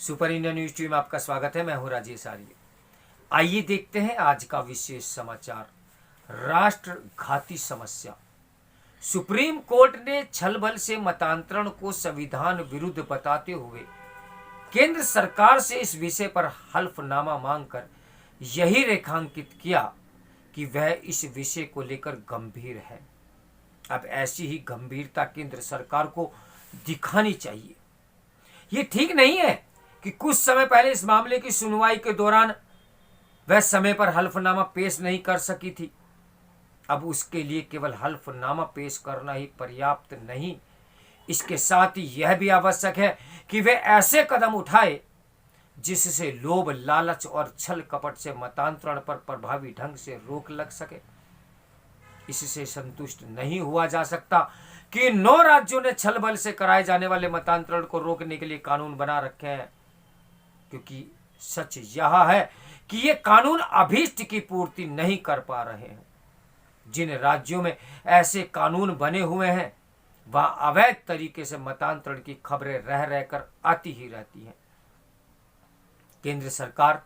Super India news TV में आपका स्वागत है। मैं हूं राजेश आर्य। आइए देखते हैं आज का विशेष समाचार। राष्ट्रघाती समस्या। सुप्रीम कोर्ट ने छल बल से मतांतरण को संविधान विरुद्ध बताते हुए केंद्र सरकार से इस विषय पर हल्फनामा मांगकर यही रेखांकित किया कि वह इस विषय को लेकर गंभीर है। अब ऐसी ही गंभीरता केंद्र सरकार को दिखानी चाहिए। ये ठीक नहीं है कि कुछ समय पहले इस मामले की सुनवाई के दौरान वह समय पर हल्फनामा पेश नहीं कर सकी थी। अब उसके लिए केवल हल्फनामा पेश करना ही पर्याप्त नहीं, इसके साथ ही यह भी आवश्यक है कि वे ऐसे कदम उठाए जिससे लोभ, लालच और छल कपट से मतांतरण पर प्रभावी ढंग से रोक लग सके। इससे संतुष्ट नहीं हुआ जा सकता कि 9 राज्यों ने छल बल से कराए जाने वाले मतांतरण को रोकने के लिए कानून बना रखे हैं, क्योंकि सच यह है कि ये कानून अभीष्ट की पूर्ति नहीं कर पा रहे हैं। जिन राज्यों में ऐसे कानून बने हुए हैं वह अवैध तरीके से मतांतरण की खबरें रह रहकर आती ही रहती हैं। केंद्र सरकार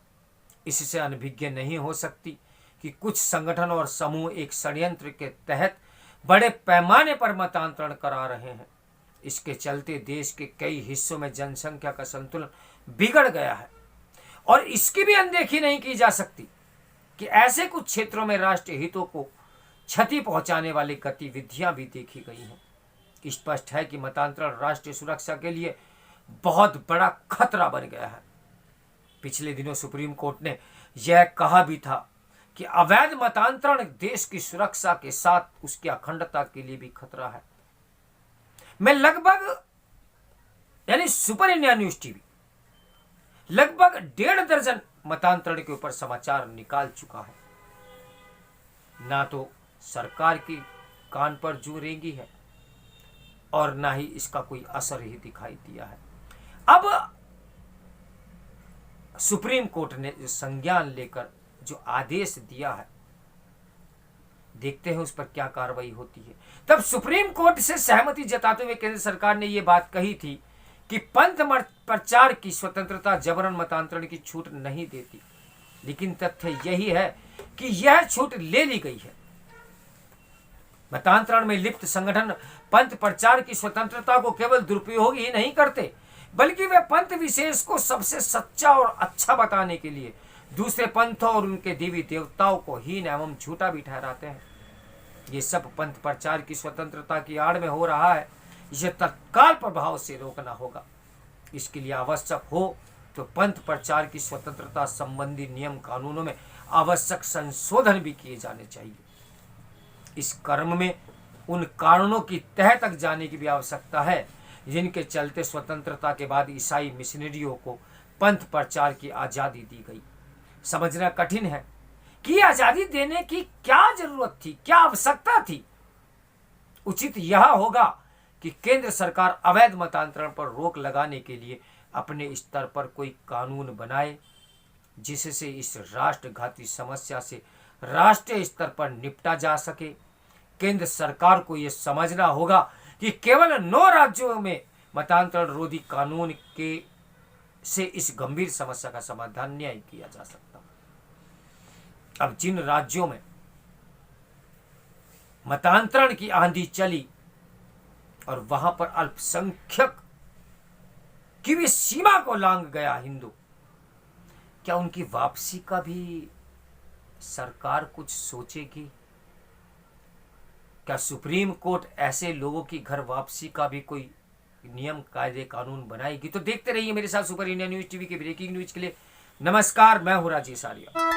इससे अनभिज्ञ नहीं हो सकती कि कुछ संगठन और समूह एक षड्यंत्र के तहत बड़े पैमाने पर मतांतरण करा रहे हैं। इसके चलते देश के कई हिस्सों में जनसंख्या का संतुलन बिगड़ गया है और इसकी भी अनदेखी नहीं की जा सकती कि ऐसे कुछ क्षेत्रों में राष्ट्रीय हितों को क्षति पहुंचाने वाली गतिविधियां भी देखी गई हैं। स्पष्ट है कि मतांतरण राष्ट्रीय सुरक्षा के लिए बहुत बड़ा खतरा बन गया है। पिछले दिनों सुप्रीम कोर्ट ने यह कहा भी था कि अवैध मतांतरण देश की सुरक्षा के साथ उसकी अखंडता के लिए भी खतरा है। मैं सुपर इंडिया न्यूज टीवी लगभग 1.5 दर्जन मतांतरण के ऊपर समाचार निकाल चुका है। ना तो सरकार की कान पर जू रेंगी है और ना ही इसका कोई असर ही दिखाई दिया है। अब सुप्रीम कोर्ट ने जो संज्ञान लेकर जो आदेश दिया है, देखते हैं उस पर क्या कार्रवाई होती है। तब सुप्रीम कोर्ट से सहमति जताते हुए केंद्र सरकार ने यह बात कही थी कि पंथ प्रचार की स्वतंत्रता जबरन मतांतरण की छूट नहीं देती, लेकिन तथ्य यही है कि यह छूट ले ली गई है। मतांतरण में लिप्त संगठन पंथ प्रचार की स्वतंत्रता को केवल दुरुपयोग ही नहीं करते, बल्कि वे पंथ विशेष को सबसे सच्चा और अच्छा बताने के लिए दूसरे पंथों और उनके देवी देवताओं को हीन एवं झूठा भी ठहराते हैं। ये सब पंथ प्रचार की स्वतंत्रता की आड़ में हो रहा है। इसे तत्काल प्रभाव से रोकना होगा। इसके लिए आवश्यक हो तो पंथ प्रचार की स्वतंत्रता संबंधी नियम कानूनों में आवश्यक संशोधन भी किए जाने चाहिए। इस क्रम में उन कारणों की तह तक जाने की भी आवश्यकता है जिनके चलते स्वतंत्रता के बाद ईसाई मिशनरियों को पंथ प्रचार की आजादी दी गई। समझना कठिन है कि आजादी देने की क्या जरूरत थी, क्या आवश्यकता थी। उचित यह होगा कि केंद्र सरकार अवैध मतांतरण पर रोक लगाने के लिए अपने स्तर पर कोई कानून बनाए जिससे इस राष्ट्रघाती समस्या से राष्ट्रीय स्तर पर निपटा जा सके। केंद्र सरकार को यह समझना होगा कि केवल 9 राज्यों में मतांतरण रोधी कानून के से इस गंभीर समस्या का समाधान नहीं किया जा सकता। अब जिन राज्यों में मतांतरण की आंधी चली और वहां पर अल्पसंख्यक की भी सीमा को लांघ गया हिंदू, क्या उनकी वापसी का भी सरकार कुछ सोचेगी? क्या सुप्रीम कोर्ट ऐसे लोगों की घर वापसी का भी कोई नियम, कायदे, कानून बनाएगी? तो देखते रहिए मेरे साथ सुपर इंडिया न्यूज टीवी के ब्रेकिंग न्यूज के लिए। नमस्कार, मैं हूं राजेश आर्य।